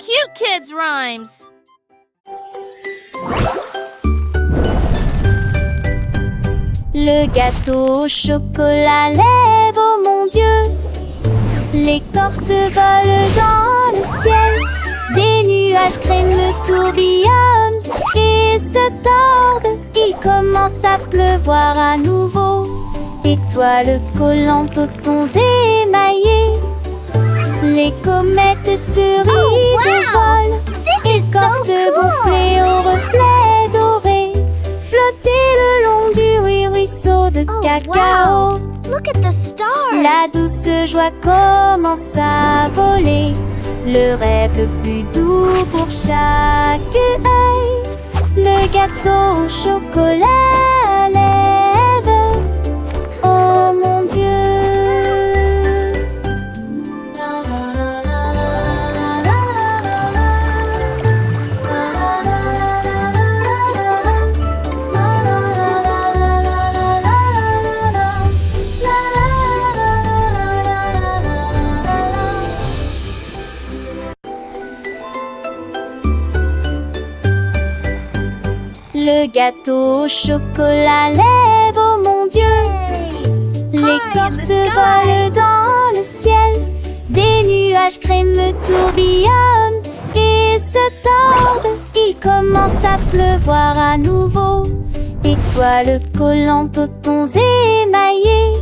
cute kids' rhymes. Le gâteau au chocolat lève, oh mon Dieu. L'écorce vole dans le ciel. Des nuages crémeux tourbillonnent et se tordent. Il commence à pleuvoir à nouveau. Étoiles collantes aux tons émaillés. Les comètes cerises volent. Écorce gonflée aux reflets dorés. Flotter le long du ruisseau de cacao. Look at the stars. La douce joie commence à voler. Le rêve le plus doux pour chaque œil. Le gâteau au chocolat lève. Oh mon Dieu. Le gâteau au chocolat lève, oh mon Dieu. L'écorce vole dans le ciel. Des nuages crémeux tourbillonnent et se tordent. Il commence à pleuvoir à nouveau. Étoiles collantes aux tons émaillés.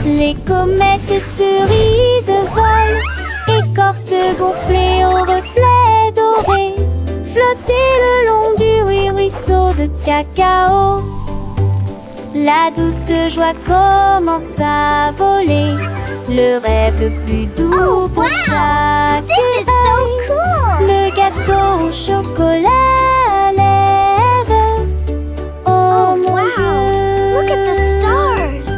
Les comètes cerises volent. Écorce gonflée aux reflets dorés. Flotter le long du ruisseau de cacao. La douce joie commence à voler. Le rêve le plus doux pour chaque This is so œil. cool. Le gâteau au chocolat lève. Oh mon Wow. Dieu. Look at the stars.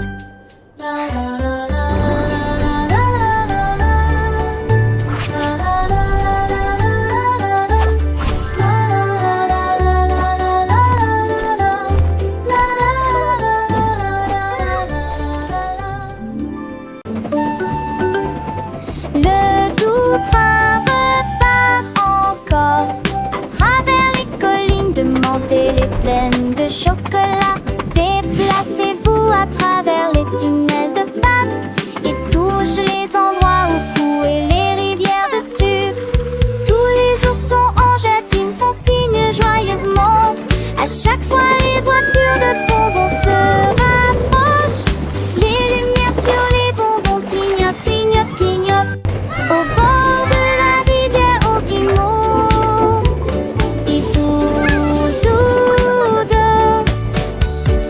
Le doux train repart encore à travers les collines de menthe et les plaines de chocolat. Déplacez-vous à travers les tunnels de pâte et touche les endroits où coulaient les rivières de sucre. Tous les oursons en gélatine font signe joyeusement. À chaque fois les voitures de bonbons se rapprochent. Les lumières sur les bonbons clignotent, clignotent, clignotent. Au bord de la rivière au guimauve. Et tout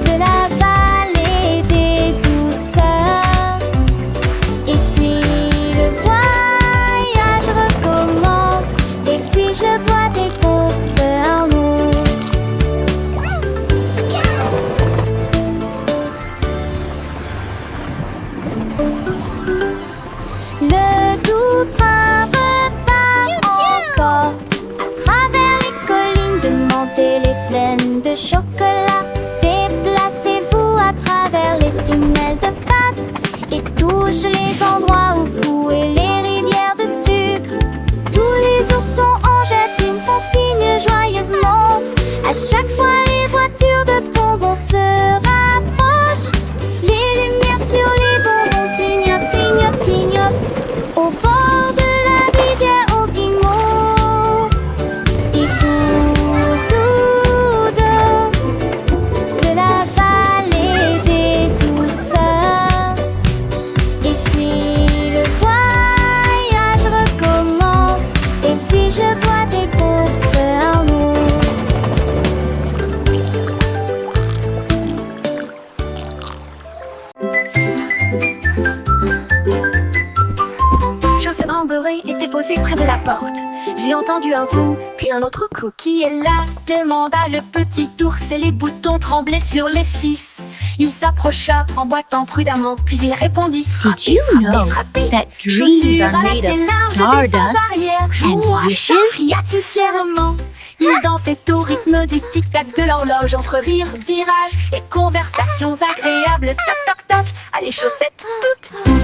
de la vallée des douceurs. Et puis le voyage recommence. Et puis je vois des penseurs lourds. Le doux train repart encore à travers les collines de menthe et les plaines de chocolat. Déplacez-vous à travers les tunnels de pâte et touche les endroits où coulaient les rivières de sucre. Tous les oursons en gélatine font signe joyeusement. À chaque fois les voitures de bonbons se rapprochent. Les lumières sur les bonbons clignotent, clignotent, clignotent. Au bord de la rivière au guimauve. Et tout de la vallée des douceurs. Et puis le voyage recommence. Et puis je vois des penseurs lourds. Joseph Amberé était posé près de la porte. J'ai entendu un coup, puis un autre coup. Qui est là? Demanda le petit ours et les boutons tremblaient sur les fils. Il s'approcha en boitant prudemment, puis il répondit: Did you know that dreams are made of stardust and wishes? Cria-t-il fièrement. Il dansait au rythme du tic-tac de l'horloge entre rire, virage et conversations agréables. Toc toc toc, à les chaussettes toutes douces.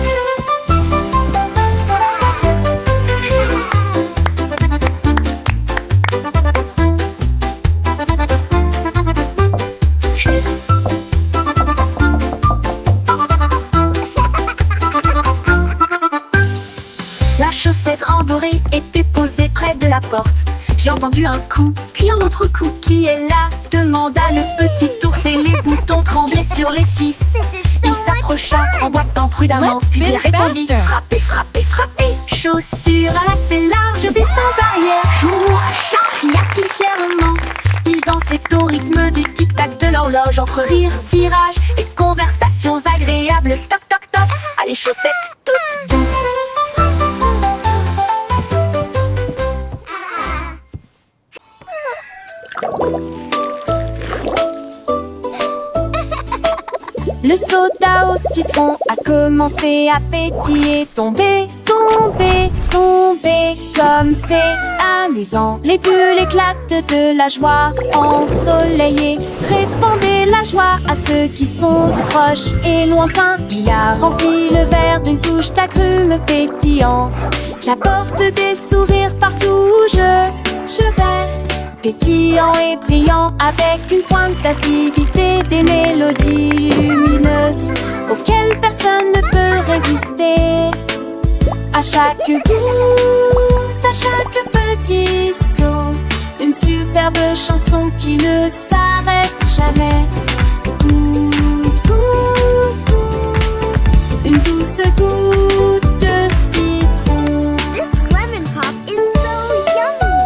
posé près de la porte. J'ai entendu un coup, puis un autre coup. Qui est là? Demanda le petit ours et les boutons tremblaient sur les fils. Il s'approcha en boitant prudemment, puis il répondit: frappez, frappez, frappez. Chaussures à lacets larges et sans arrière. Joue à chat, cria-t-il fièrement. Il dansait au rythme du tic-tac de l'horloge, entre rire, virage et conversations agréables. Toc, toc, toc, à les chaussettes toutes douces. Le soda au citron a commencé à pétiller. Tomber, tomber, tomber, comme c'est amusant. Les bulles éclatent de la joie ensoleillée. Répandez la joie à ceux qui sont proches et lointains. Il a rempli le verre d'une touche d'agrumes pétillantes. J'apporte des sourires partout où je vais. Pétillant et brillant avec une pointe d'acidité, des mélodies lumineuses auxquelles personne ne peut résister. À chaque goutte, à chaque petit saut, une superbe chanson qui ne s'arrête jamais. Goutte, goutte, goutte, une douce goutte de citron. This lemon pop is so yummy.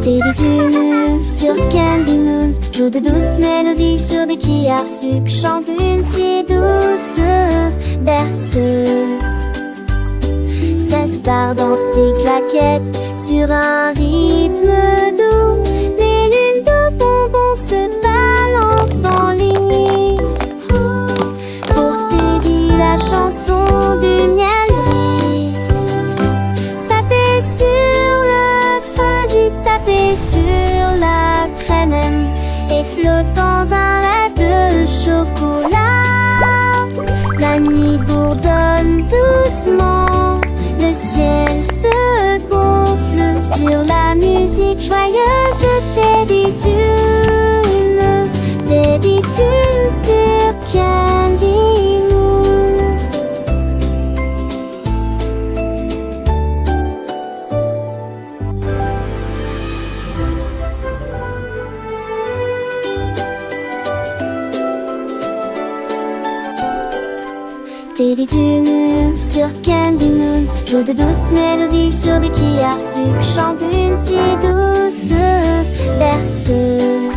Teddy Junior sur Candy Moons joue de douces mélodies sur des cuillères sucre, chante une si douce berceuse. Ses stars dansent des claquettes sur un rythme doux. Les lunes de bonbons se balancent en ligne. Pour Teddy, la chanson du miel brille. Tapez sur le fudgy, tapez sur la crème et flotte dans un rêve de chocolat. La nuit bourdonne doucement, le ciel se gonfle sur la musique joyeuse de Teddy Dune. Teddy Dune sur Candy Moon. Teddy Junior sur Candy Moons joue de douces mélodies sur des cuillères sucre, chante une si douce berceuse.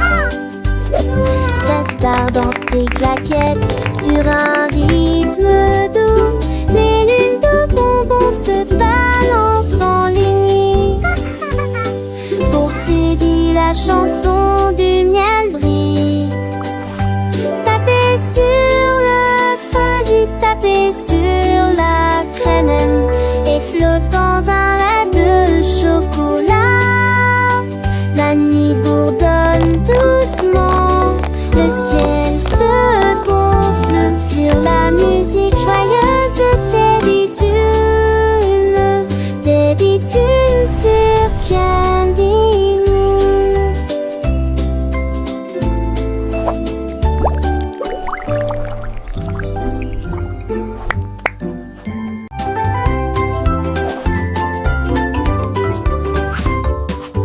Ses stars dansent des claquettes sur un rythme doux. Les lunes de bonbons se balancent en ligne. Pour Teddy, la chanson du miel brille. Tapez sur le fudgy, tapez sur la crème et flotte dans un rêve de chocolat. La nuit bourdonne doucement, le ciel se gonfle sur la musique joyeuse de Teddy Dune. Teddy Dune sur Candy Moon.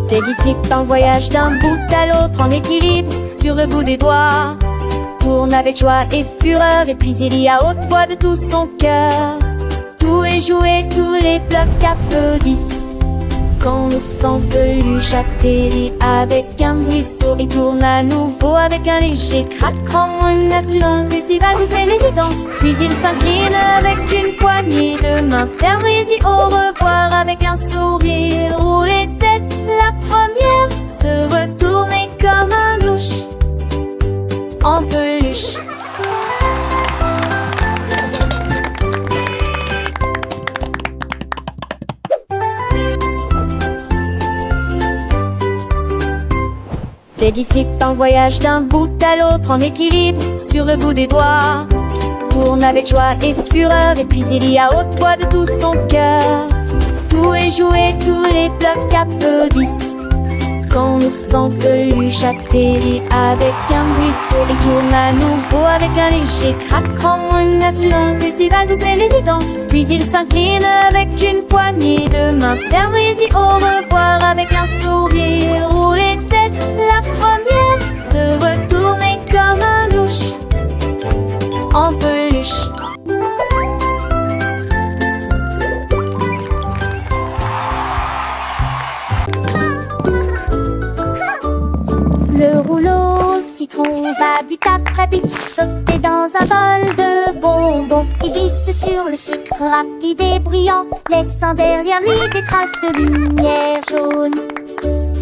Teddy flippe en voyage d'un bout à l'autre en équilibre sur le bout des doigts. Tourne avec joie et fureur et puis il dit à haute voix de tout son cœur: tous les jouets, tous les blocs applaudissent quand l'ours en peluche à Teddy avec un bruit sourd. Il tourne à nouveau avec un léger craquement, une assurance estivale où c'est l'élégant. Puis il s'incline avec une poignée de main ferme et dit au revoir avec un sourire où les têtes, la première, se retournait comme un louche en peluche. Teddy flippe en voyage d'un bout à l'autre en équilibre sur le bout des doigts. tourne avec joie et fureur. Et puis il y a haute voix de tout son cœur. Tous les jouets, tous les blocs applaudissent quand l'ourson peluche atterrit avec un ruisseau. Il tourne à nouveau avec un léger craquement, une assurance estivale douce et l'évident. Puis il s'incline avec une poignée de main ferme et dit au revoir avec un sourire où les têtes, la première, se retournait comme un louche en peluche. Le rouleau citron va vite après vite sauter dans un bol de bonbons. Il glisse sur le sucre rapide et bruyant, laissant derrière lui des traces de lumière jaune.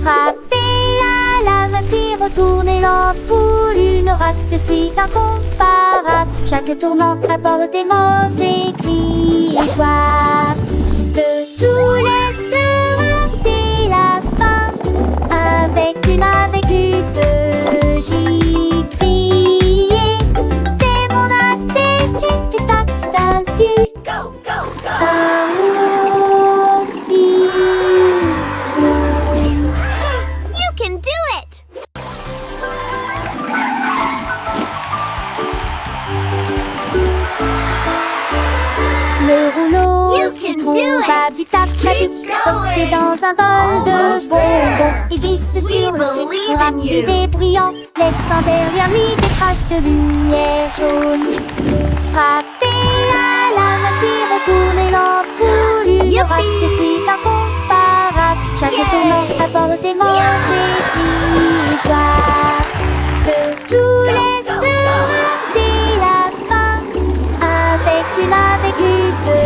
Frapper la lame puis retourner l'ampoule, une race de filles incomparable. Chaque tournant apporte des mots écrits et joie. De tous les dès la fin, avec que j'y criais. C'est mon attitude, tac, go, go, go. Aussi. You can do it! Le rouleau You can citron do it. va vite après vite sauter dans un bol de bonbons. Il glisse sur le sucre believe in rapide you. et bruyant, laissant derrière lui des traces de lumière jaune. Frapper la lame puis retourner l'ampoule, une Youpi. race de filles incomparable. Chaque Yeah. tournant apporte des mots écrits et joie. De tous les dès la fin, avec de